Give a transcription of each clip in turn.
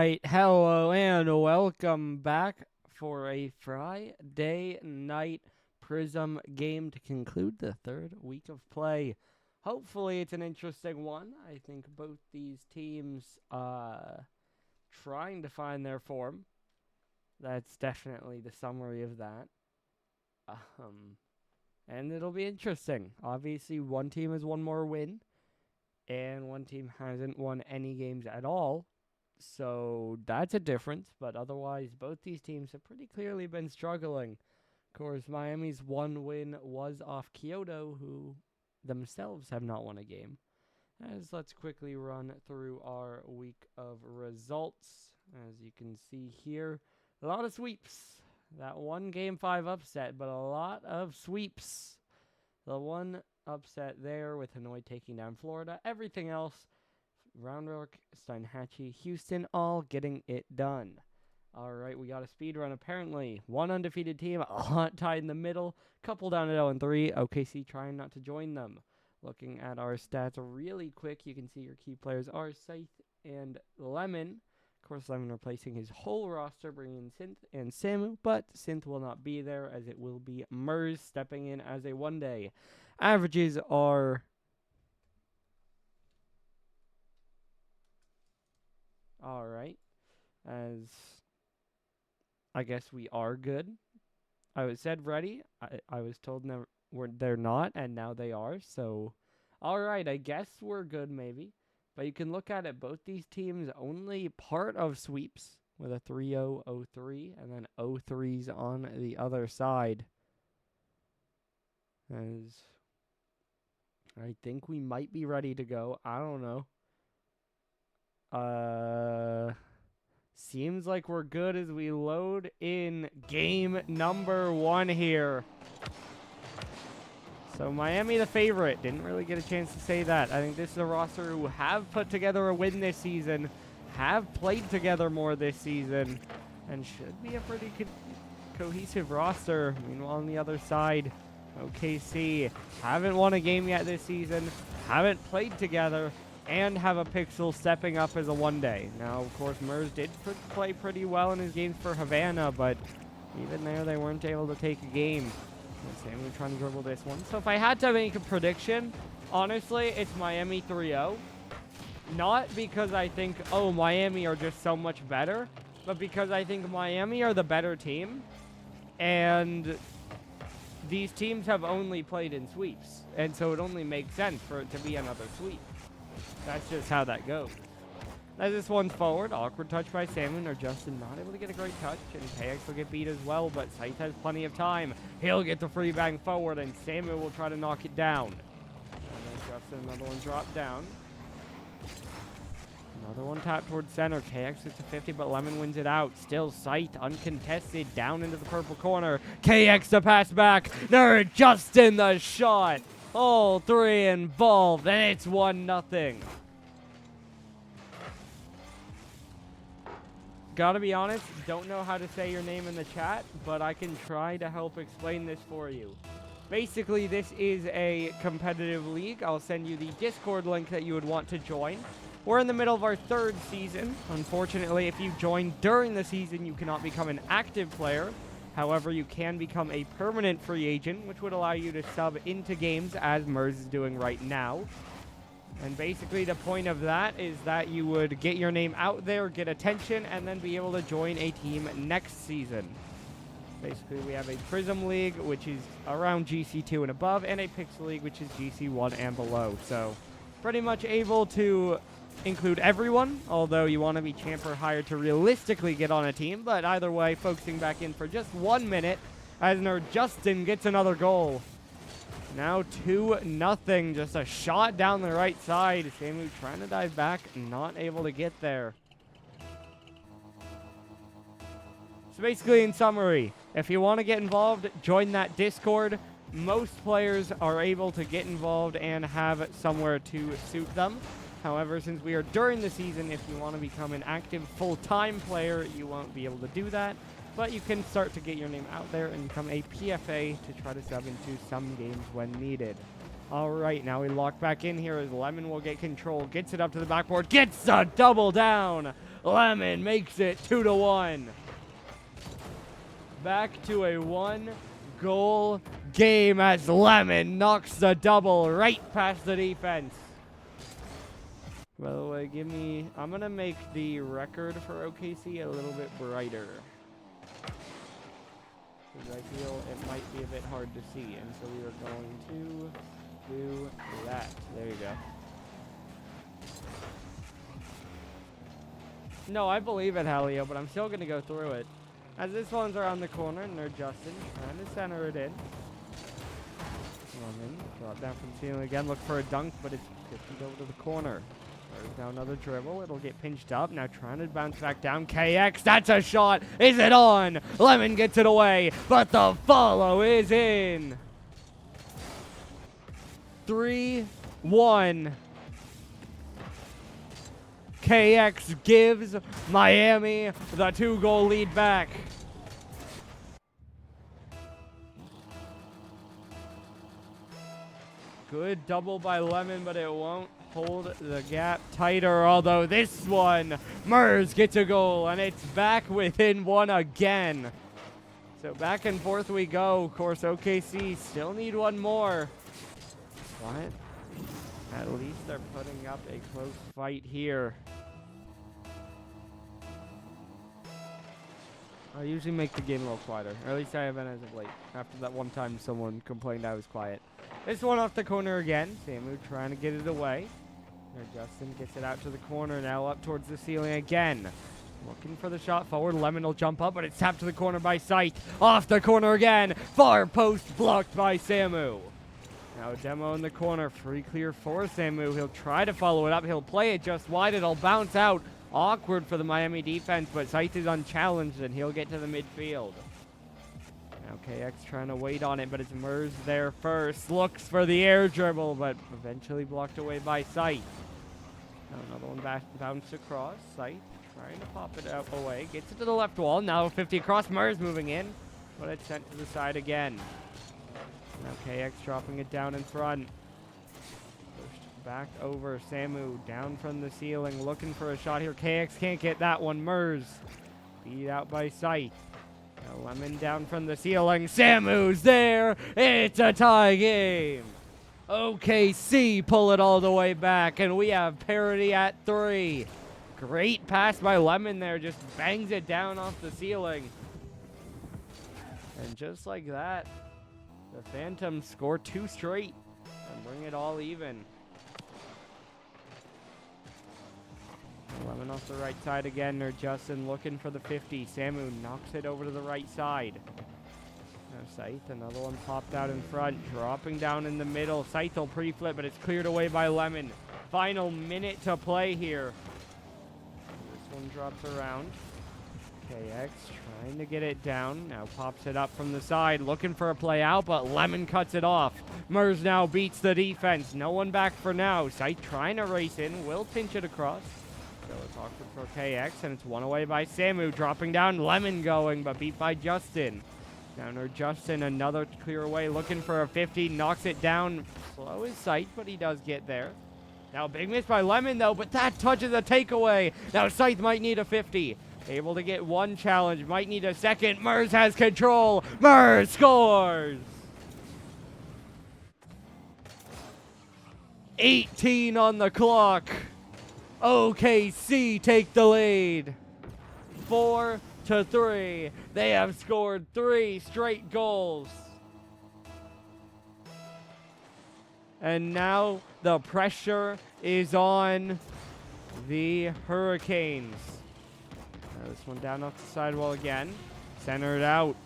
right, hello and welcome back for a Friday night Prism game to conclude the third week of play. Hopefully it's an interesting one. I think both these teams trying to find their form. That's definitely the summary of that. And it'll be interesting. Obviously, one team has one more win, and one team hasn't won any games at all. So that's a difference, but otherwise, both these teams have pretty clearly been struggling. Of course, Miami's one win was off Kyoto, who themselves have not won a game. As let's quickly run through our week of results. As you can see here, a lot of sweeps. That one Game 5 upset, but a lot of sweeps. The one upset there with Hanoi taking down Florida. Everything else, Roundrock, Steinhatchee, Houston, all getting it done. All right, we got a speed run apparently. One undefeated team, a lot tied in the middle. Couple down at 0-3. OKC trying not to join them. Looking at our stats really quick, you can see your key players are Scythe and Lemon. Of course, Lemon replacing his whole roster, bringing in Synth and Samu, but Synth will not be there as it will be Mers stepping in as a one-day. Averages are... All right, as I guess we are good. I was said ready. I was told they're not, and now they are. So, all right, I guess we're good maybe. But you can look at it, both these teams only part of sweeps with a 3-0, 0-3, and then 0-3s on the other side. As I think we might be ready to go. I don't know. Seems like we're good as we load in game number 1 here. So Miami the favorite. Didn't really get a chance to say that. I think this is a roster who have put together a win this season, have played together more this season, and should be a pretty cohesive roster. Meanwhile, on the other side, OKC haven't won a game yet this season, haven't played together, and have a Pixel stepping up as a one-day. Now, of course, Mers did play pretty well in his games for Havana, but even there, they weren't able to take a game. Sam was trying to dribble this one. So if I had to make a prediction, honestly, it's Miami 3-0. Not because I think, oh, Miami are just so much better, but because I think Miami are the better team, and these teams have only played in sweeps, and so it only makes sense for it to be another sweep. That's just how that goes. As this one's forward, awkward touch by Salmon, or Justin not able to get a great touch, and KX will get beat as well, but Scythe has plenty of time. He'll get the free bang forward, and Salmon will try to knock it down. And then Justin, another one dropped down. Another one tapped towards center. KX gets to 50, but Lemon wins it out. Still Scythe, uncontested, down into the purple corner. KX to pass back. There, Justin the shot. All three involved, and it's 1-0. Gotta be honest, don't know how to say your name in the chat, but I can try to help explain this for you. Basically, this is a competitive league. I'll send you the Discord link that you would want to join. We're in the middle of our 3rd season. Unfortunately, if you join during the season, you cannot become an active player. However, you can become a permanent free agent, which would allow you to sub into games, as Mers is doing right now. And basically the point of that is that you would get your name out there, get attention, and then be able to join a team next season. Basically, we have a Prism League, which is around GC2 and above, and a Pixel League, which is GC1 and below. So pretty much able to include everyone, although you want to be champ or higher to realistically get on a team. But either way, focusing back in for just 1 minute, as Justin gets another goal. Now 2-0, just a shot down the right side. Samu trying to dive back, not able to get there. So basically, in summary, if you want to get involved, join that Discord. Most players are able to get involved and have somewhere to suit them. However, since we are during the season, if you want to become an active full-time player, you won't be able to do that. But you can start to get your name out there and become a PFA to try to sub into some games when needed. All right, now we lock back in here as Lemon will get control, gets it up to the backboard, gets a double down. Lemon makes it 2-1. Back to a 1-goal game as Lemon knocks the double right past the defense. By the way, I'm going to make the record for OKC a little bit brighter, because I feel it might be a bit hard to see, and so we are going to do that. There you go. No, I believe it, Halio, but I'm still going to go through it. As this one's around the corner, and they're Justin trying to center it in. Lemon, drop down from the ceiling again, look for a dunk, but it's picked over to the corner. There's now another dribble, it'll get pinched up, now trying to bounce back down. KX, that's a shot, is it on? Lemon gets it away, but the follow is in. 3-1. KX gives Miami the 2-goal lead back. Good double by Lemon, but it won't hold the gap tighter, although this one, Mers gets a goal, and it's back within one again. So back and forth we go. Of course, OKC still need one more. But at least they're putting up a close fight here. I usually make the game a little quieter, or at least I haven't as of late. After that one time someone complained I was quiet. This one off the corner again. Samu trying to get it away. There, Justin gets it out to the corner, now up towards the ceiling again. Looking for the shot forward. Lemon will jump up, but it's tapped to the corner by Scythe. Off the corner again. Far post blocked by Samu. Now Demo in the corner. Free clear for Samu. He'll try to follow it up. He'll play it just wide. It'll bounce out. Awkward for the Miami defense, but Scythe is unchallenged, and he'll get to the midfield. Now KX trying to wait on it, but it's Mers there first. Looks for the air dribble, but eventually blocked away by Scythe. Now another one bounced across. Scythe trying to pop it up away. Gets it to the left wall. Now 50 across. Mers moving in, but it's sent to the side again. Now KX dropping it down in front. Pushed back over. Samu down from the ceiling, looking for a shot here. KX can't get that one. Mers beat out by Scythe. Now Lemon down from the ceiling. Samu's there. It's a tie game. OKC pull it all the way back, and we have parity at 3. Great pass by Lemon there. Just bangs it down off the ceiling. And just like that, the Phantoms score 2 straight and bring it all even. Lemon off the right side again. Or Justin looking for the 50. Samu knocks it over to the right side. Now Scythe, another one popped out in front, dropping down in the middle. Scythe will pre-flip, but it's cleared away by Lemon. Final minute to play here. This one drops around. KX trying to get it down. Now pops it up from the side, looking for a play out, but Lemon cuts it off. Mers now beats the defense. No one back for now. Scythe trying to race in, will pinch it across. So it's awkward for KX, and it's won away by Samu. Dropping down, Lemon going, but beat by Justin. Down there, Justin, another clear away, looking for a 50, knocks it down. Slow as Scythe, but he does get there. Now big miss by Lemon, though, but that touches a takeaway. Now Scythe might need a 50. Able to get one challenge, might need a second. Mers has control. Mers scores! 18 on the clock. OKC take the lead. 4-3. They have scored 3 straight goals. And now the pressure is on the Hurricanes. Now this one down off the sidewall again. Centered out.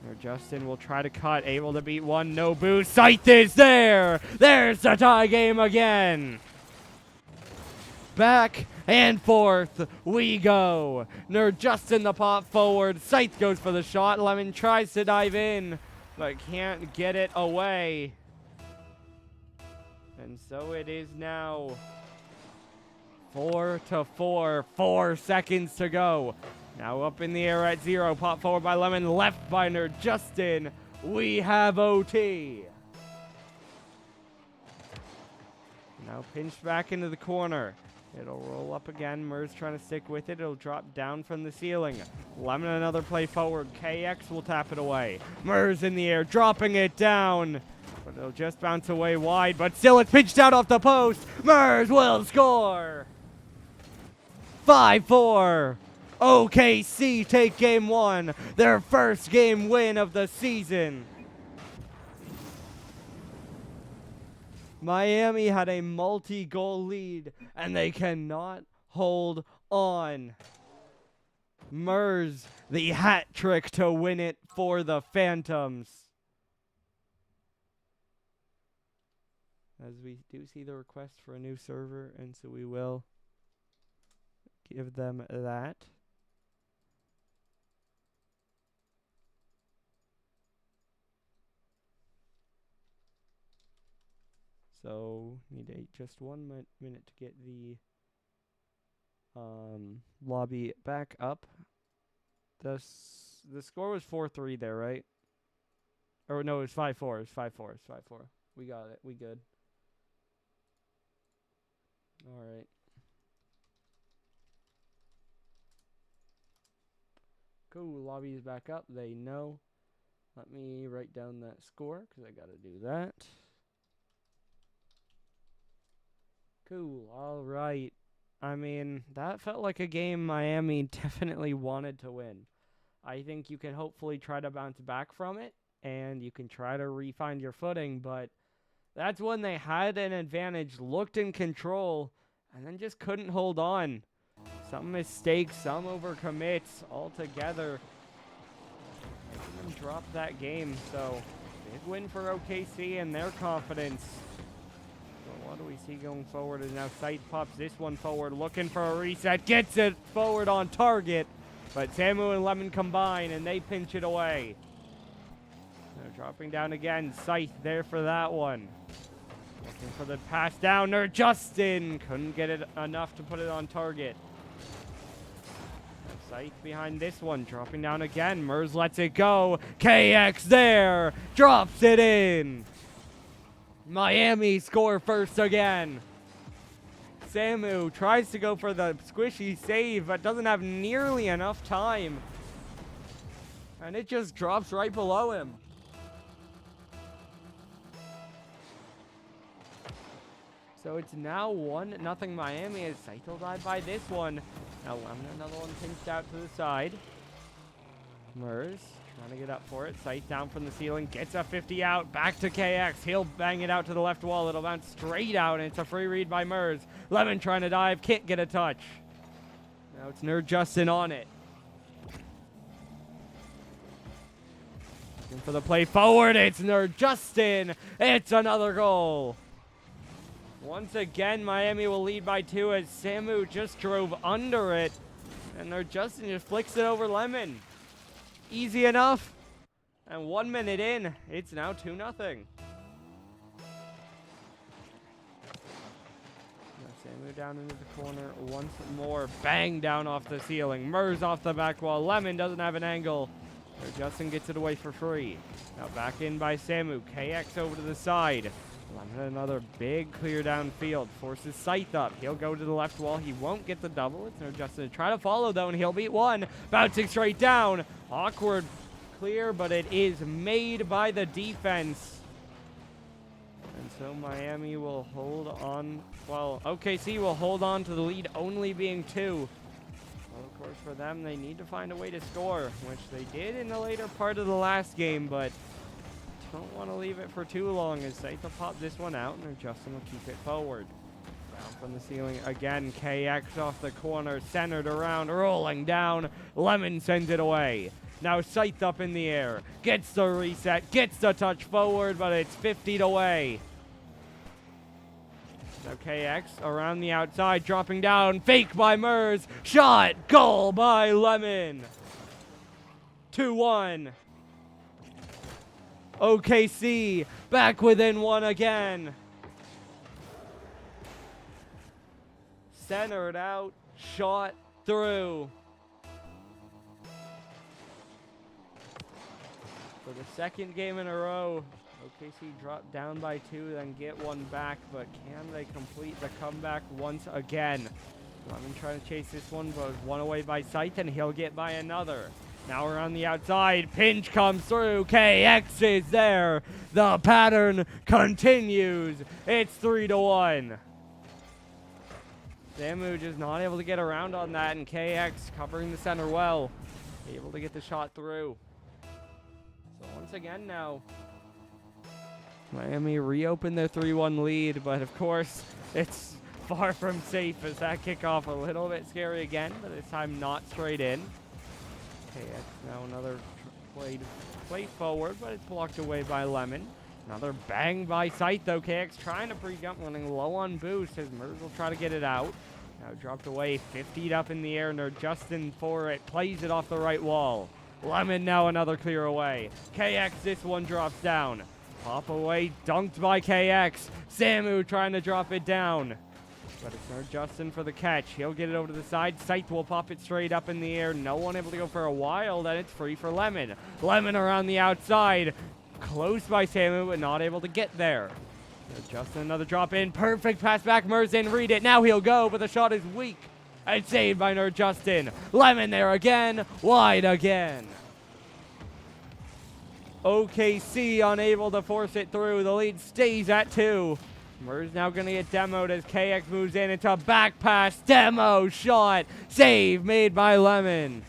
There, Justin will try to cut. Able to beat one. No boost. Scythe is there. There's the tie game again. Back and forth we go. Nerd Justin the pop forward. Scythe goes for the shot. Lemon tries to dive in, but can't get it away. And so it is now 4-4. 4 seconds to go. Now up in the air at 0. Pop forward by Lemon. Left by Nerd Justin. We have OT. Now pinched back into the corner. It'll roll up again. Murs trying to stick with it. It'll drop down from the ceiling. Lemon another play forward. KX will tap it away. Murs in the air, dropping it down. But it'll just bounce away wide. But still, it's pitched out off the post. Murs will score. 5-4. OKC take game one. Their first game win of the season. Miami had a multi-goal lead, and they cannot hold on. Murs, the hat trick to win it for the Phantoms. As we do see the request for a new server, and so we will give them that. So, need just 1 minute to get the lobby back up. The score was 4-3 there, right? Or no, it was 5-4. It was 5-4. It's 5-4. We got it. We good. All right. Cool. Lobby is back up. They know. Let me write down that score because I got to do that. Cool. All right. I mean, that felt like a game Miami definitely wanted to win. I think you can hopefully try to bounce back from it, and you can try to re-find your footing, but that's when they had an advantage, looked in control, and then just couldn't hold on. Some mistakes, some overcommits altogether. Making them drop that game, so big win for OKC and their confidence. So what do we see going forward? And now Sight pops this one forward, looking for a reset, gets it forward on target, but Samu and Lemon combine, and they pinch it away. They're dropping down again. Sight there for that one. Looking for the pass down there. Justin couldn't get it enough to put it on target. Sight behind this one. Dropping down again. Murs lets it go. KX there. Drops it in. Miami score first again. Samu tries to go for the squishy save, but doesn't have nearly enough time. And it just drops right below him. So it's now 1-0 Miami as Saito died by this one. Now Lemon, another one pinched out to the side. Murs trying to get up for it. Sight down from the ceiling, gets a 50 out, back to KX. He'll bang it out to the left wall. It'll bounce straight out, and it's a free read by Murs. Lemon trying to dive, can't get a touch. Now it's Nerd Justin on it. Looking for the play forward, it's Nerd Justin. It's another goal. Once again, Miami will lead by 2 as Samu just drove under it. And Nerd Justin just flicks it over Lemon. Easy enough. And 1 minute in, it's now 2-0. Now Samu down into the corner once more. Bang down off the ceiling. Murs off the back wall. Lemon doesn't have an angle. Nerd Justin gets it away for free. Now back in by Samu. KX over to the side. Lemon another big clear downfield. Forces Scythe up. He'll go to the left wall. He won't get the double. It's Nerd Justin to try to follow, though, and he'll beat one. Bouncing straight down. Awkward clear, but it is made by the defense. And so Miami will hold on. Well, OKC will hold on to the lead, only being 2. Well, of course, for them, they need to find a way to score, which they did in the later part of the last game, but don't want to leave it for too long as Saito pop this one out, and Justin will keep it forward. Down from the ceiling again. KX off the corner, centered around, rolling down. Lemon sends it away. Now Scythe up in the air. Gets the reset, gets the touch forward, but it's 50'd away. Now KX around the outside, dropping down. Fake by Murs. Shot. Goal by Lemon. 2-1. OKC back within 1 again. Centered out, shot through. For the second game in a row, OKC drop down by 2, then get one back, but can they complete the comeback once again? Lemon trying to chase this one, but one away by Scythe, and he'll get by another. Now we're on the outside. Pinch comes through. KX is there. The pattern continues. It's 3-1. Samu just not able to get around on that, and KX covering the center well. Able to get the shot through. So once again now, Miami reopened their 3-1 lead, but of course, it's far from safe as that kickoff a little bit scary again, but this time not straight in. KX now another play forward, but it's blocked away by Lemon. Another bang by Scythe though. KX trying to pre-jump, running low on boost as Mers will try to get it out. Now dropped away, 50'd up in the air, and Justin for it, plays it off the right wall. Lemon now another clear away. KX, this one drops down. Pop away, dunked by KX. Samu trying to drop it down. But it's Justin for the catch. He'll get it over to the side. Scythe will pop it straight up in the air. No one able to go for a while. Then it's free for Lemon. Lemon around the outside. Close by Samu, but not able to get there. Justin another drop in. Perfect pass back. Mers didn't read it. Now he'll go, but the shot is weak. And saved by Nerd Justin. Lemon there again. Wide again. OKC unable to force it through. The lead stays at 2. Mers now going to get demoed as KX moves in. It's a back pass. Demo shot. Save made by Lemon.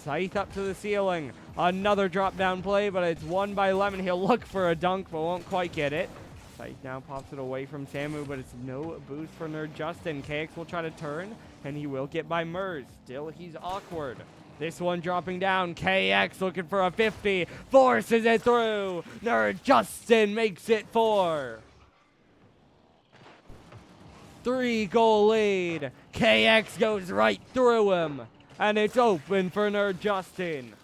Scythe up to the ceiling. Another drop down play, but it's won by Lemon. He'll look for a dunk, but won't quite get it. Scythe now pops it away from Samu, but it's no boost for Nerd Justin. KX will try to turn, and he will get by Mers. Still, he's awkward. This one dropping down. KX looking for a 50. Forces it through. Nerd Justin makes it 4. 3-goal lead. KX goes right through him. And it's open for Nerd Justin.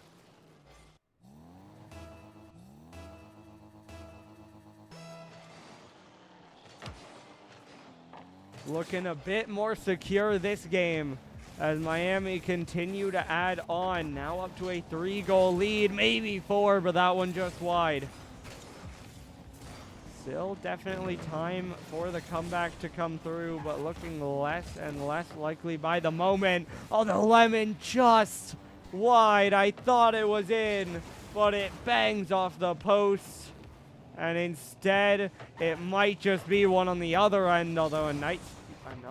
Looking a bit more secure this game as Miami continue to add on. Now up to a 3-goal lead, maybe 4, but that one just wide. Still definitely time for the comeback to come through, but looking less and less likely by the moment. Oh, the Lemon just wide. I thought it was in, but it bangs off the post. And instead, it might just be one on the other end, although another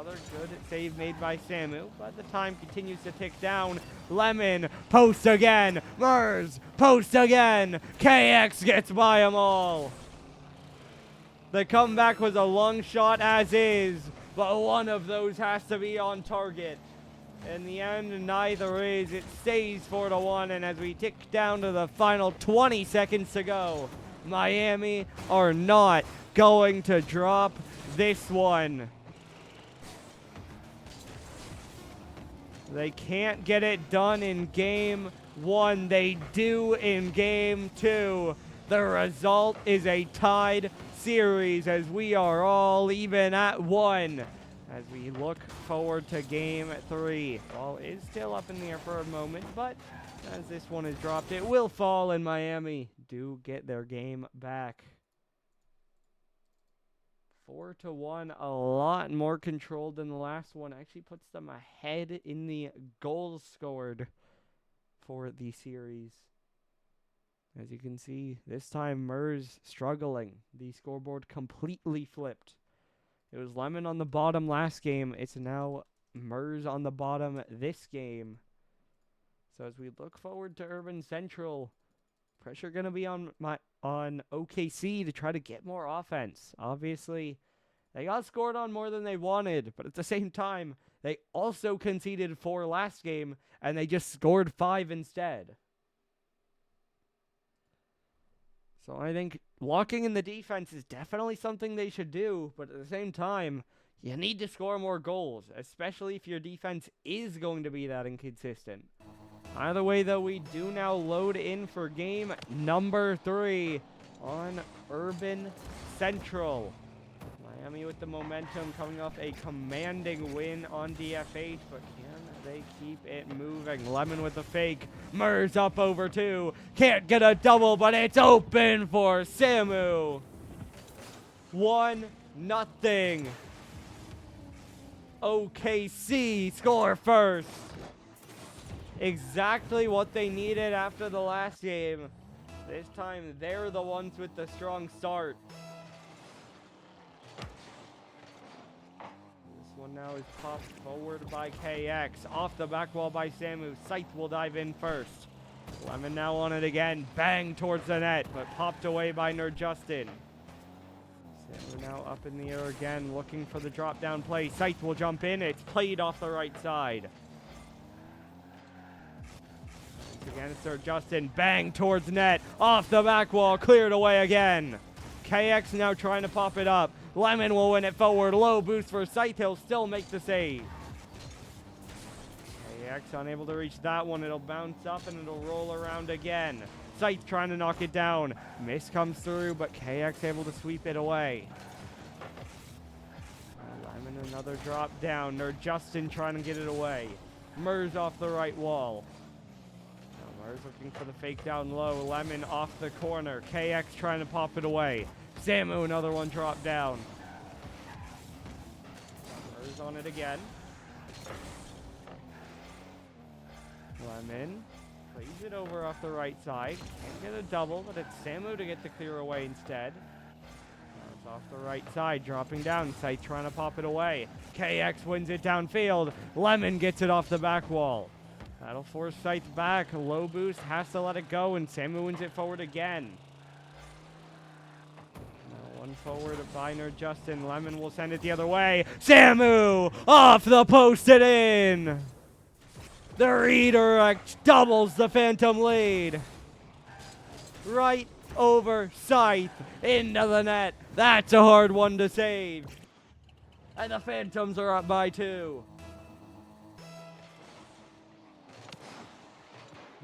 good save made by Samu, but the time continues to tick down. Lemon, post again. Mers, post again. KX gets by them all. The comeback was a long shot as is, but one of those has to be on target. In the end, neither is. It stays 4-1, and as we tick down to the final 20 seconds to go, Miami are not going to drop this one. They can't get it done in game 1. They do in game 2. The result is a tied series as we are all even at 1. As we look forward to game 3. Ball is still up in the air for a moment, but as this one is dropped, it will fall, and Miami do get their game back. 4-1, a lot more controlled than the last one. Actually puts them ahead in the goals scored for the series. As you can see, this time Mers struggling. The scoreboard completely flipped. It was Lemon on the bottom last game. It's now Mers on the bottom this game. So as we look forward to Urban Central, pressure going to be on OKC to try to get more offense. Obviously, they got scored on more than they wanted, but at the same time, they also conceded 4 last game, and they just scored 5 instead. So I think locking in the defense is definitely something they should do, but at the same time, you need to score more goals, especially if your defense is going to be that inconsistent. Either way, though, we do now load in for game number 3 on Urban Central. Miami with the momentum coming off a commanding win on DFH, but can they keep it moving. Lemon with the fake. Murs up over 2. Can't get a double, but it's open for Samu. 1-0. OKC score first. Exactly what they needed after the last game. This time, they're the ones with the strong start. This one now is popped forward by KX. Off the back wall by Samu. Scythe will dive in first. Lemon now on it again. Bang towards the net, but popped away by Nerd Justin. Samu now up in the air again, looking for the drop down play. Scythe will jump in. It's played off the right side. Again, it's Nerd Justin. Bang towards net. Off the back wall. Cleared away again. KX now trying to pop it up. Lemon will win it forward. Low boost for Scythe. He'll still make the save. KX unable to reach that one. It'll bounce up and it'll roll around again. Scythe trying to knock it down. Miss comes through, but KX able to sweep it away. Lemon another drop down. Nerd Justin trying to get it away. Murs off the right wall. Murs looking for the fake down low. Lemon off the corner. KX trying to pop it away. Samu another one drop down. Murs on it again. Lemon plays it over off the right side. Can't get a double, but it's Samu to get the clear away instead. Now it's off the right side, dropping down. Scythe trying to pop it away. KX wins it downfield. Lemon gets it off the back wall. That'll force Scythe back. Low boost, has to let it go, and Samu wins it forward again. Now one forward by Nerd Justin. Lemon will send it the other way. Samu off the post and in. The redirect doubles the Phantom lead. Right over Scythe into the net. That's a hard one to save. And the Phantoms are up by 2.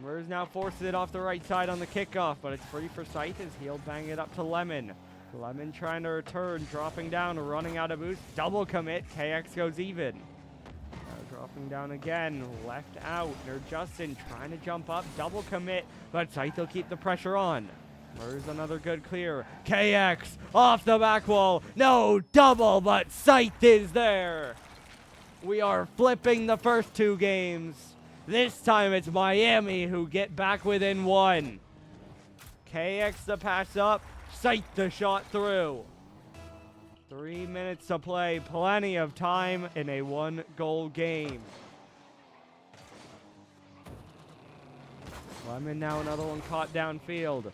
Murs now forces it off the right side on the kickoff, but it's free for Scythe as he'll bang it up to Lemon. Lemon trying to return, dropping down, running out of boost. Double commit, KX goes even. Now dropping down again, left out. Nerd Justin trying to jump up, double commit, but Scythe will keep the pressure on. Murs another good clear. KX off the back wall. No double, but Scythe is there. We are flipping the first 2 games. This time it's Miami who get back within 1. KX the pass up, Scythe the shot through. 3 minutes to play, plenty of time in a 1-goal game. Lemon now another one caught downfield.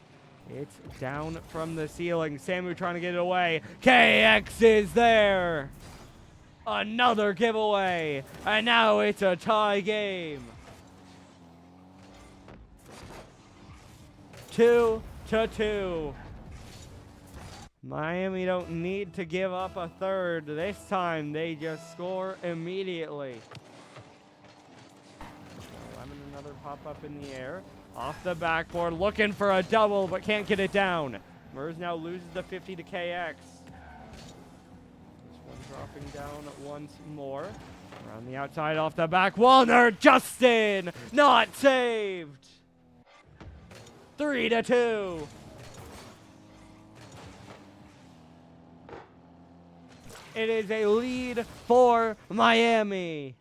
It's down from the ceiling. Samu trying to get it away. KX is there. Another giveaway. And now it's a tie game. 2-2. Miami don't need to give up a third. This time they just score immediately. Lemon another pop up in the air. Off the backboard, looking for a double, but can't get it down. Murs now loses the 50 to KX. This one dropping down once more. Around the outside, off the back wall. Nerd Justin, not saved. 3-2. It is a lead for Miami.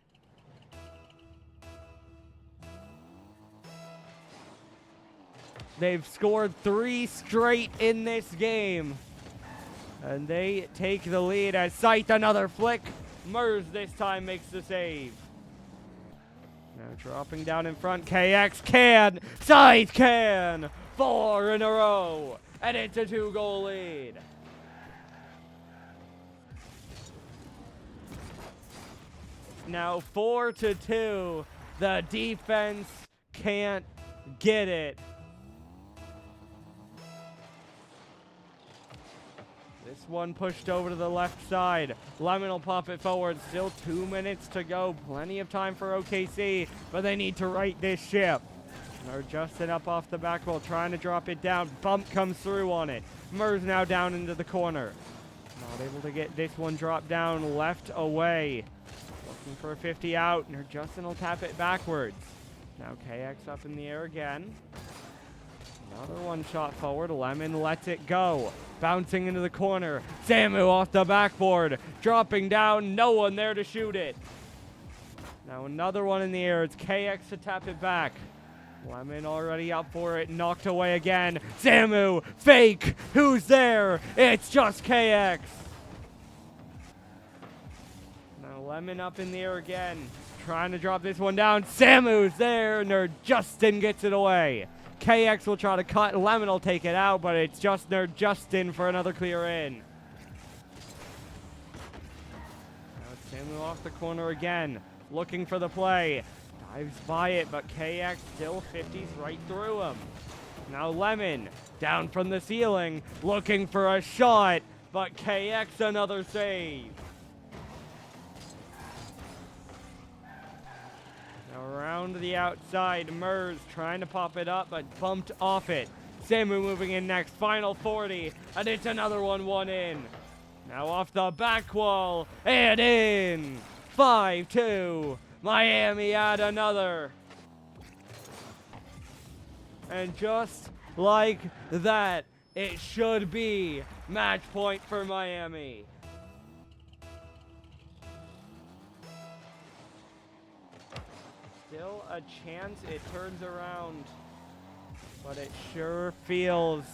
They've scored 3 straight in this game. And they take the lead as Scythe another flick. Murs this time makes the save. Now dropping down in front, KX can, Scythe can. 4 in a row, and it's a 2-goal lead. Now 4-2, the defense can't get it. This one pushed over to the left side. Lemon will pop it forward. Still 2 minutes to go. Plenty of time for OKC, but they need to right this ship. They're Justin up off the back wall, trying to drop it down. Bump comes through on it. Murs now down into the corner. Not able to get this one dropped down, left away. Looking for a 50 out. And Justin will tap it backwards. Now KX up in the air again. Another one shot forward. Lemon lets it go. Bouncing into the corner. Samu off the backboard. Dropping down. No one there to shoot it. Now another one in the air. It's KX to tap it back. Lemon already up for it. Knocked away again. Samu. Fake. Who's there? It's just KX. Now Lemon up in the air again. Trying to drop this one down. Samu's there. Nerd Justin gets it away. KX will try to cut. Lemon will take it out, but it's just Nerd Justin for another clear in. Now it's Samu off the corner again. Looking for the play. Dives by it, but KX still 50s right through him. Now Lemon down from the ceiling. Looking for a shot, but KX another save. Around the outside, Mers trying to pop it up, but bumped off it. Samu moving in next, final 40, and it's another one in. Now off the back wall, and in. 5-2, Miami add another. And just like that, it should be match point for Miami. Still a chance it turns around, but it sure feels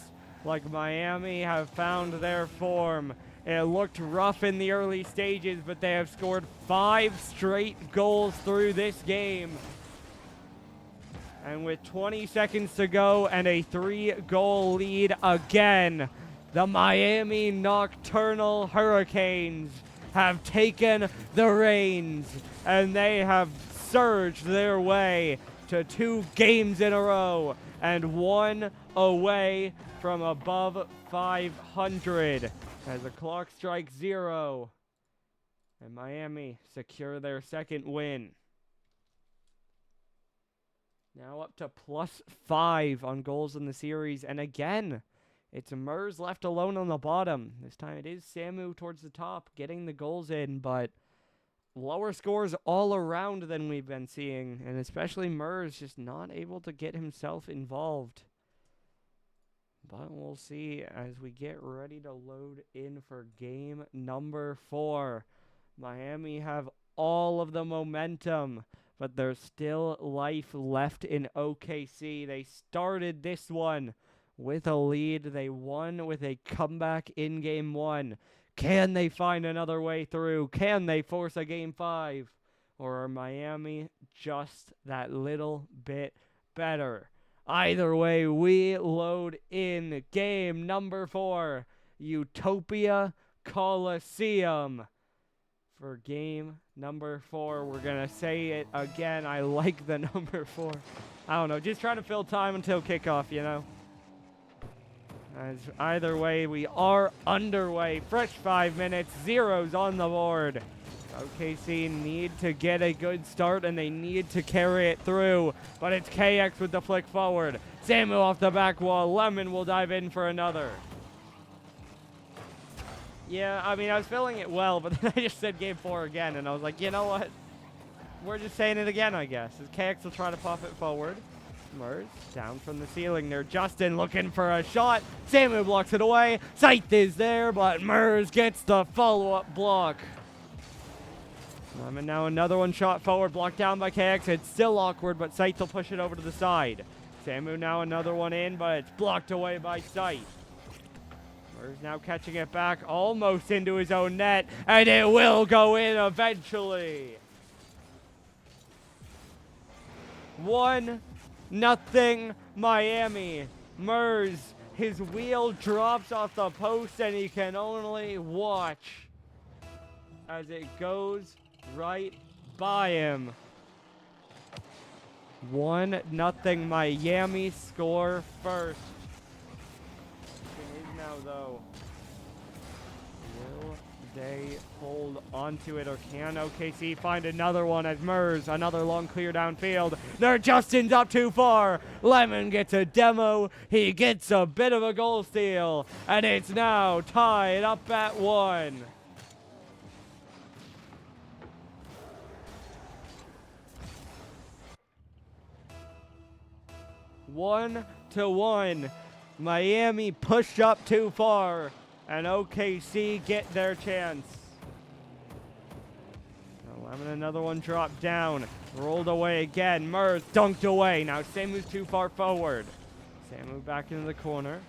like Miami have found their form. It looked rough in the early stages, but they have scored 5 straight goals through this game. And with 20 seconds to go and a 3-goal lead again, the Miami Nocturnal Hurricanes have taken the reins, and they have surged their way to 2 games in a row and 1 away from above 500 as the clock strikes 0 and Miami secure their second win. Now up to +5 on goals in the series, and again it's Mers left alone on the bottom. This time it is Samu towards the top getting the goals in, but lower scores all around than we've been seeing, and especially Mers just not able to get himself involved. But we'll see as we get ready to load in for game number 4. Miami have all of the momentum, but there's still life left in OKC. They started this one with a lead. They won with a comeback in game 1. Can they find another way through? Can they force a game 5? Or are Miami just that little bit better? Either way, we load in game number 4, Utopia Coliseum. For game number 4, we're going to say it again. I like the number 4. I don't know, just trying to fill time until kickoff, you know? As either way, we are underway. Fresh 5 minutes, 0's on the board. OKC need to get a good start, and they need to carry it through. But it's KX with the flick forward. Samu off the back wall. Lemon will dive in for another. Yeah, I mean, I was feeling it well, but then I just said game 4 again, and I was like, you know what? We're just saying it again, I guess. As KX will try to pop it forward. Mers down from the ceiling there. Justin looking for a shot. Samu blocks it away. Scythe is there, but Mers gets the follow-up block. And now another one shot forward, blocked down by KX. It's still awkward, but Scythe will push it over to the side. Samu now another one in, but it's blocked away by Scythe. Mers now catching it back, almost into his own net, and it will go in eventually. 1-0 Miami. Mers, his wheel drops off the post, and he can only watch as it goes right by him. 1-0 Miami score first. It is now though. Will they hold onto it, or can OKC find another one as Mers, another long clear downfield? Justin's up too far. Lemon gets a demo. He gets a bit of a goal steal, and it's now tied up at 1. 1-1. Miami pushed up too far, and OKC get their chance. Lemon, another one dropped down. Rolled away again. Murs dunked away. Now Samu's too far forward. Samu back into the corner.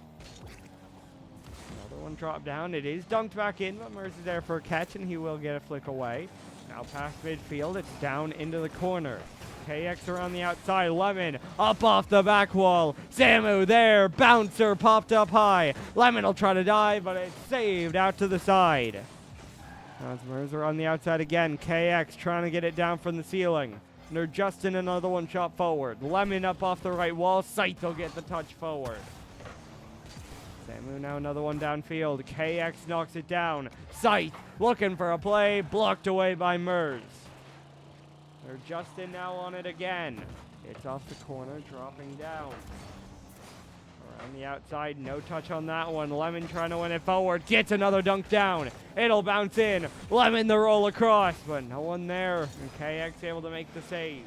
Another one dropped down. It is dunked back in, but Murs is there for a catch, and he will get a flick away. Now past midfield. It's down into the corner. KX around the outside. Lemon up off the back wall. Samu there. Bouncer popped up high. Lemon will try to dive, but it's saved out to the side. Now it's Mercer on the outside again. KX trying to get it down from the ceiling. They're Justin, another one shot forward. Lemon up off the right wall. Scythe will get the touch forward. Samu now another one downfield. KX knocks it down. Scythe looking for a play. Blocked away by Mers. They're Justin now on it again. It's off the corner, dropping down. Around the outside, no touch on that one. Lemon trying to win it forward. Gets another dunk down. It'll bounce in. Lemon the roll across, but no one there. And KX able to make the save.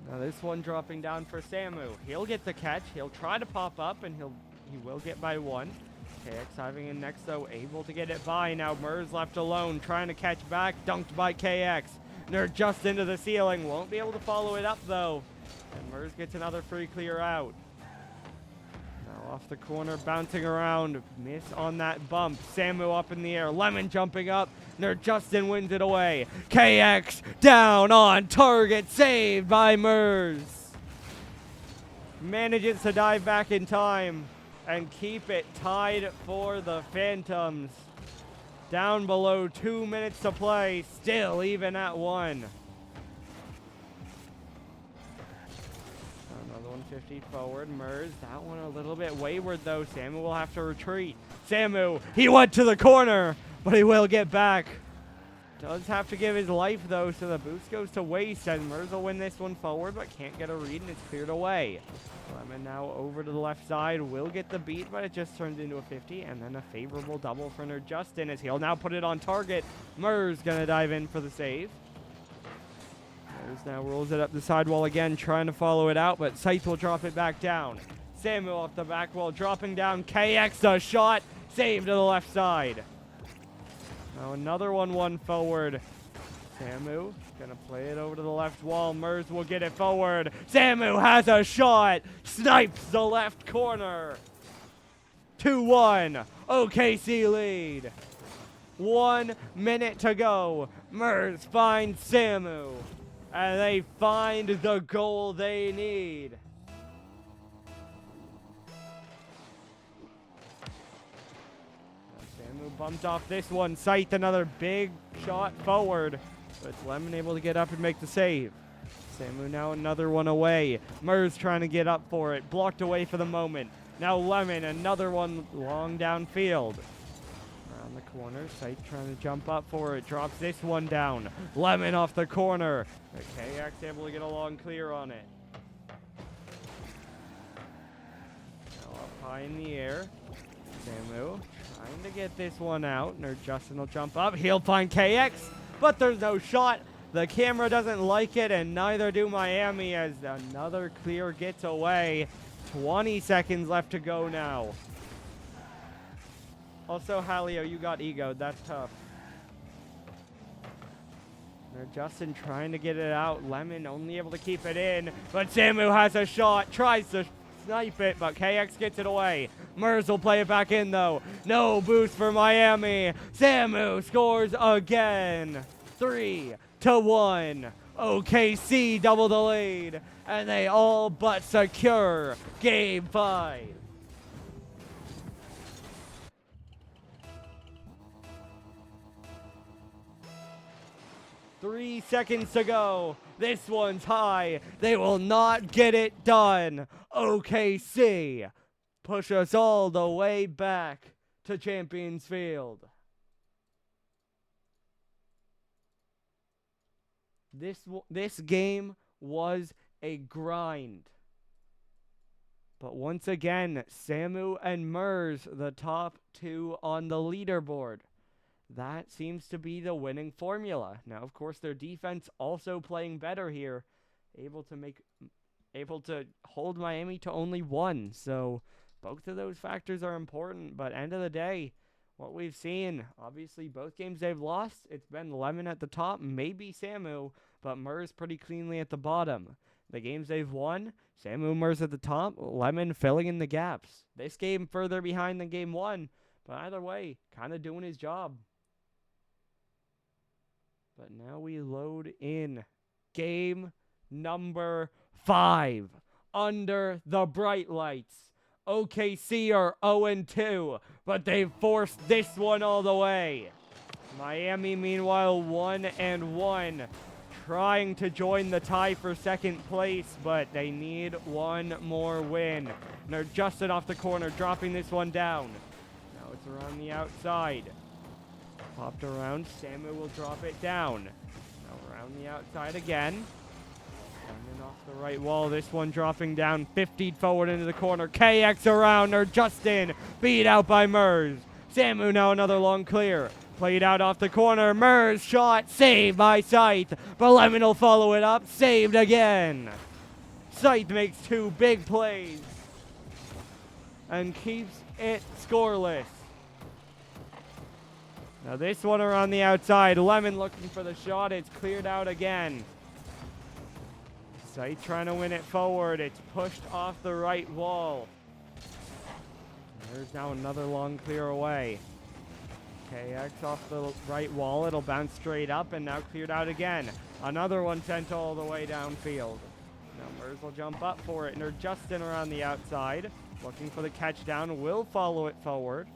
Now this one dropping down for Samu. He'll get the catch. He'll try to pop up, and he will get by one. KX diving in next, though, able to get it by. Now Mers left alone, trying to catch back. Dunked by KX. Nerd just into the ceiling. Won't be able to follow it up, though. And Mers gets another free clear out. Now off the corner, bouncing around. Miss on that bump. Samu up in the air. Lemon jumping up. Nerd Justin wins it away. KX down on target. Saved by Mers. Manages to dive back in time and keep it tied for the Phantoms. Down below 2 minutes to play, still even at 1. Another 150 forward. Mers, that one a little bit wayward though. Samu will have to retreat. Samu, he went to the corner, but he will get back. Does have to give his life though, so the boost goes to waste, and Mers will win this one forward, but can't get a read, and it's cleared away. Lemon now over to the left side, will get the beat, but it just turned into a 50, and then a favorable double for Nerd Justin, as he'll now put it on target. Mers gonna dive in for the save. Mers now rolls it up the sidewall again, trying to follow it out, but Scythe will drop it back down. Samu off the back wall, dropping down. KX a shot, saved to the left side. Now another 1-1 forward. Samu gonna play it over to the left wall. Mers will get it forward. Samu has a shot. Snipes the left corner. 2-1. OKC lead. 1 minute to go. Mers finds Samu. And they find the goal they need. Samu bumped off this one. Scythe another big shot forward. But it's Lemon able to get up and make the save. Samu now another one away. Mers trying to get up for it. Blocked away for the moment. Now Lemon, another one long downfield. Around the corner. Scythe trying to jump up for it. Drops this one down. Lemon off the corner. KX able to get a long clear on it. Now up high in the air. Samu trying to get this one out. Nerd Justin will jump up. He'll find KX. But there's no shot. The camera doesn't like it, and neither do Miami, as another clear gets away. 20 seconds left to go now. Also, Halio, you got egoed. That's tough. Justin trying to get it out. Lemon only able to keep it in. But Samu has a shot. Tries to snipe it, but KX gets it away. Mers will play it back in, though. No boost for Miami. Samu scores again. 3-1. OKC double the lead, and they all but secure Game 5. 3 seconds to go. This one's high. They will not get it done. OKC push us all the way back to Champions Field. This game was a grind. But once again, Samu and Mers, the top two on the leaderboard. that seems to be the winning formula. Now, of course, their defense also playing better here, able to hold Miami to only 1. So both of those factors are important, but end of the day, what we've seen, obviously both games they've lost, it's been Lemon at the top, maybe Samu, but Murs pretty cleanly at the bottom. The games they've won, Samu, Murs at the top, Lemon filling in the gaps. This game further behind than game 1, but either way, kind of doing his job. But now we load in game number 5 under the bright lights. OKC are 0-2, but they've forced this one all the way. Miami, meanwhile, 1-1, trying to join the tie for second place, but they need one more win. And they're just off the corner, dropping this one down. Now it's around the outside. Popped around, Samu will drop it down. Now around the outside again. Coming off the right wall, this one dropping down, 50 forward into the corner. KX around, or Justin, beat out by Murs. Samu now another long clear. Played out off the corner, Murs shot, saved by Scythe. But Lemon will follow it up, saved again. Scythe makes 2 big plays and keeps it scoreless. Now this one around the outside, Lemon looking for the shot, it's cleared out again. Scythe trying to win it forward. It's pushed off the right wall. There's now another long clear away. KX off the right wall. It'll bounce straight up and now cleared out again. Another one sent all the way downfield. Now Murs will jump up for it. And they're Justin around the outside. Looking for the catch down. Will follow it forward.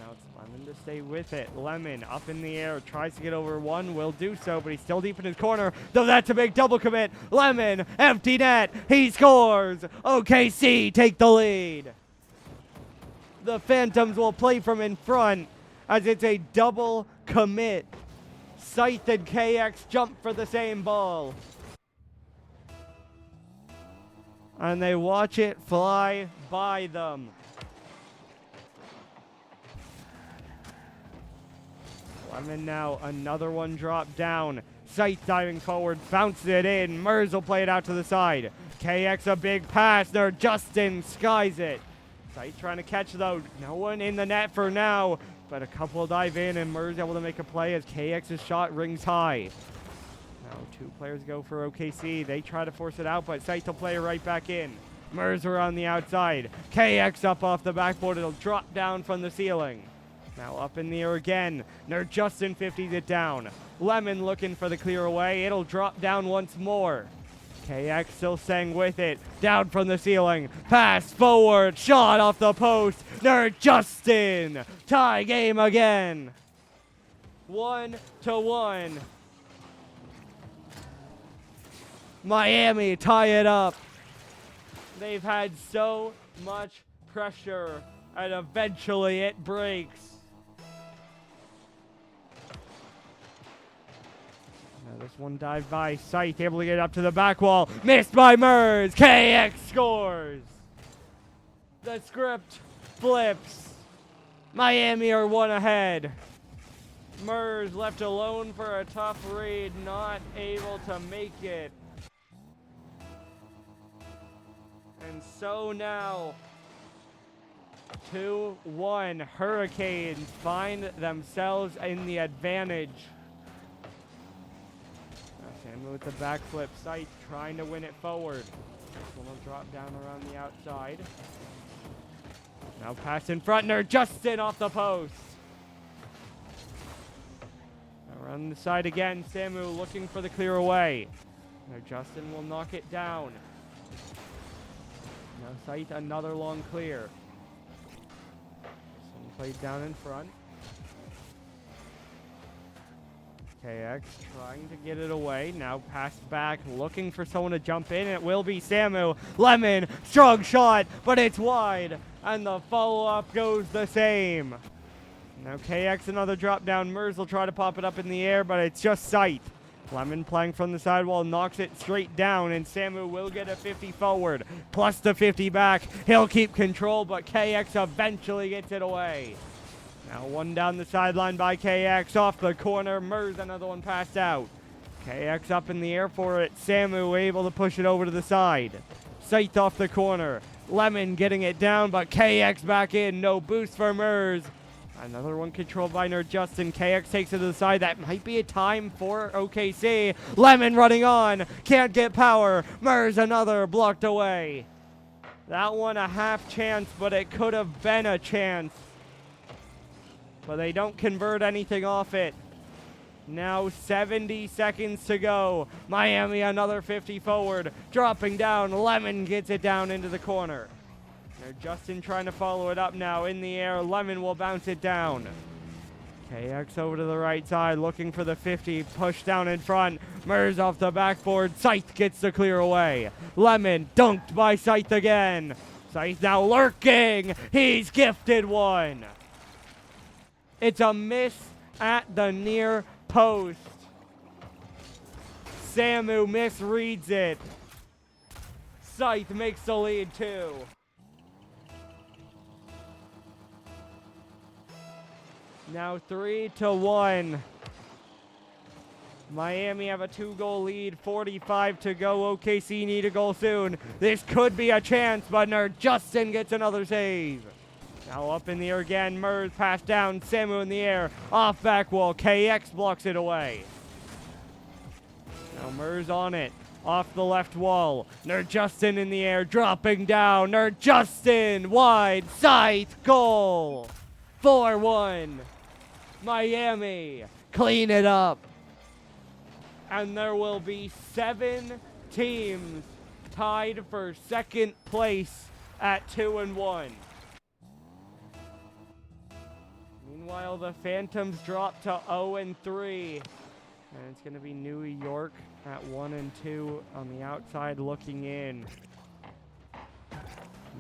Now it's Lemon to stay with it. Lemon up in the air, tries to get over one, will do so, but he's still deep in his corner. Though that's a big double commit. Lemon, empty net, he scores. OKC take the lead. The Phantoms will play from in front as it's a double commit. Scythe and KX jump for the same ball. And they watch it fly by them. Lemon now, another one dropped down. Scythe diving forward, bounces it in. Murs will play it out to the side. KX a big pass there. Justin skies it. Scythe trying to catch though. No one in the net for now. But a couple dive in and Murs able to make a play as KX's shot rings high. Now 2 players go for OKC. They try to force it out, but Scythe will play it right back in. Murs are on the outside. KX up off the backboard. It'll drop down from the ceiling. Now up in the air again. Nerd Justin 50s it down. Lemon looking for the clear away. It'll drop down once more. KX still staying with it. Down from the ceiling. Pass forward. Shot off the post. Nerd Justin. Tie game again. 1-1. Miami tie it up. They've had so much pressure and eventually it breaks. This one dive by Scythe, able to get up to the back wall. Missed by Murs. KX scores. The script flips. Miami are 1 ahead. Murs left alone for a tough read, not able to make it. And so now, 2-1. Hurricanes find themselves in the advantage. Samu with the backflip. Scythe trying to win it forward. This one will drop down around the outside. Now pass in front. Nerd Justin off the post. Around the side again. Samu looking for the clear away. Now Justin will knock it down. Now Scythe another long clear. This one played down in front. KX trying to get it away. Now pass back, looking for someone to jump in. It will be Samu. Lemon, strong shot, but it's wide. And the follow-up goes the same. Now KX another drop down. Murs will try to pop it up in the air, but it's just Scythe. Lemon playing from the sidewall, knocks it straight down, and Samu will get a 50 forward. Plus the 50 back. He'll keep control, but KX eventually gets it away. Now one down the sideline by KX, off the corner, Mers, another one passed out. KX up in the air for it, Samu able to push it over to the side. Scythe off the corner, Lemon getting it down, but KX back in, no boost for Mers. Another one controlled by Nerd Justin. KX takes it to the side. That might be a time for OKC. Lemon running on. Can't get power. Mers another blocked away. That one a half chance, but it could have been a chance. But they don't convert anything off it. Now 70 seconds to go. Miami another 50 forward. Dropping down. Lemon gets it down into the corner. Justin trying to follow it up now in the air. Lemon will bounce it down. KX over to the right side looking for the 50. Push down in front. Mers off the backboard. Scythe gets the clear away. Lemon dunked by Scythe again. Scythe now lurking. He's gifted one. It's a miss at the near post. Samu misreads it. Scythe makes the lead too. Now 3-1. Miami have a 2-goal lead, 45 to go. OKC need a goal soon. This could be a chance, but Nerd Justin gets another save. Now up in the air again, Mers pass down, Samu in the air, off back wall, KX blocks it away. Now Mers on it, off the left wall, Nerd Justin in the air, dropping down, Nerd Justin, wide, Scythe, goal! 4-1. Miami, clean it up. And there will be 7 teams tied for second place at 2-1. Meanwhile, the Phantoms drop to 0-3. And it's going to be New York at 1-2 on the outside looking in.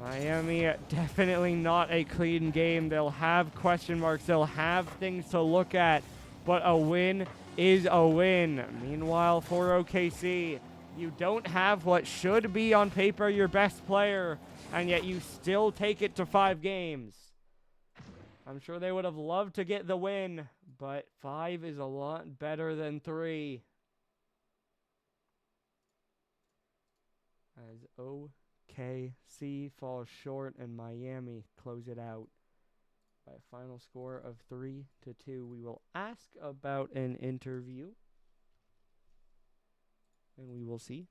Miami, definitely not a clean game. They'll have question marks. They'll have things to look at. But a win is a win. Meanwhile, for OKC, you don't have what should be on paper your best player, and yet you still take it to 5 games. I'm sure they would have loved to get the win, but 5 is a lot better than 3. As OKC falls short and Miami close it out by a final score of 3-2. We will ask about an interview, and we will see.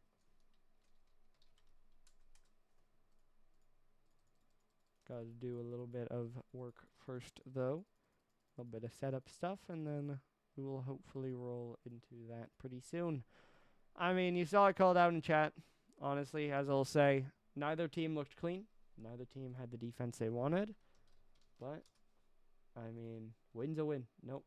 Got to do a little bit of work first, though. A little bit of setup stuff, and then we will hopefully roll into that pretty soon. I mean, you saw it called out in chat. Honestly, as I'll say, neither team looked clean. Neither team had the defense they wanted. But, I mean, win's a win. Nope.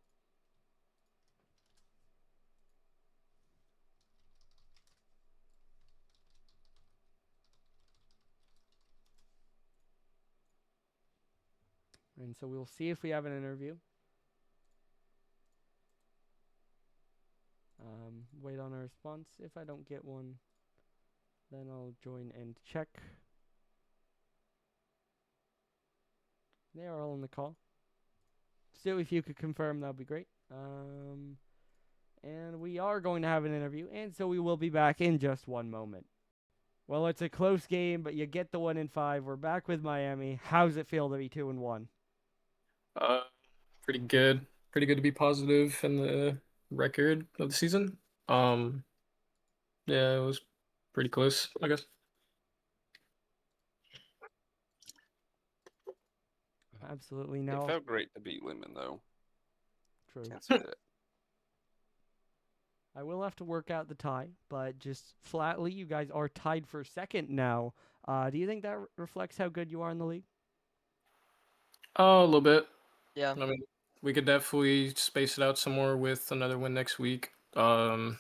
And so we'll see if we have an interview. Wait on a response. If I don't get one, then I'll join and check. They are all on the call. Still, if you could confirm, that would be great. And we are going to have an interview, and so we will be back in just one moment. Well, it's a close game, but you get the 1-5. We're back with Miami. How's it feel to be 2-1? Pretty good. Pretty good to be positive in the record of the season. Yeah, it was pretty close, I guess. Absolutely It no. felt great to beat Lemon, though. True. Can't say that. I will have to work out the tie, but just flatly, you guys are tied for second now. Do you think that reflects how good you are in the league? Oh, a little bit. Yeah. I mean, we could definitely space it out some more with another win next week. I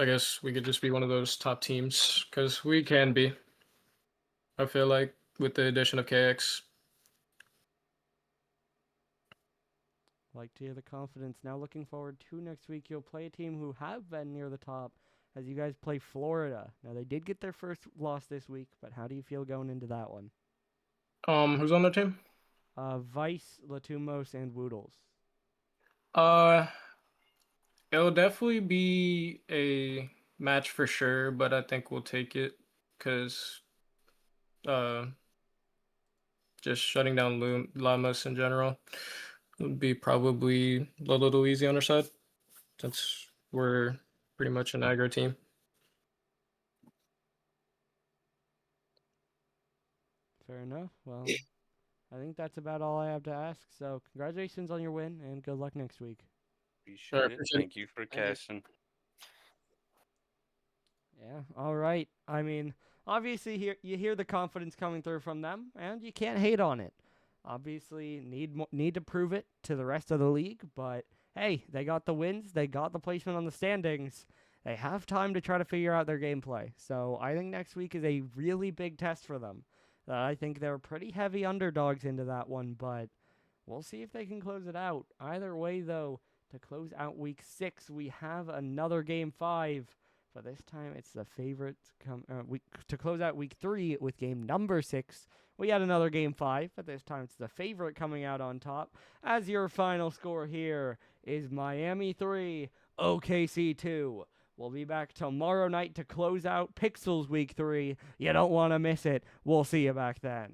guess we could just be one of those top teams, because we can be. I feel like with the addition of KX. Like to hear the confidence. Now looking forward to next week, you'll play a team who have been near the top as you guys play Florida. Now they did get their first loss this week, but how do you feel going into that one? Who's on their team? Vice, Latumos, and Woodles. Uh, it'll definitely be a match for sure, but I think we'll take it because uh, just shutting down Llamas in general would be probably a little easy on our side since we're pretty much an aggro team. Fair enough. Well, I think that's about all I have to ask. So, congratulations on your win, and good luck next week. All right, Appreciate it. appreciate it. Thank you for Thank you. casting. Yeah. All right. I mean, obviously, here you hear the confidence coming through from them, and you can't hate on it. Obviously, need to prove it to the rest of the league, but hey, they got the wins, they got the placement on the standings. They have time to try to figure out their gameplay. So I think next week is a really big test for them. I think they're pretty heavy underdogs into that one, but we'll see if they can close it out. Either way, though, to close out week 6, we have another game 5. But this time it's the favorite to close out week 3 with game number 6. We had another game 5, but this time it's the favorite coming out on top. As your final score here is Miami 3, OKC 2. We'll be back tomorrow night to close out Pixels week 3. You don't want to miss it. We'll see you back then.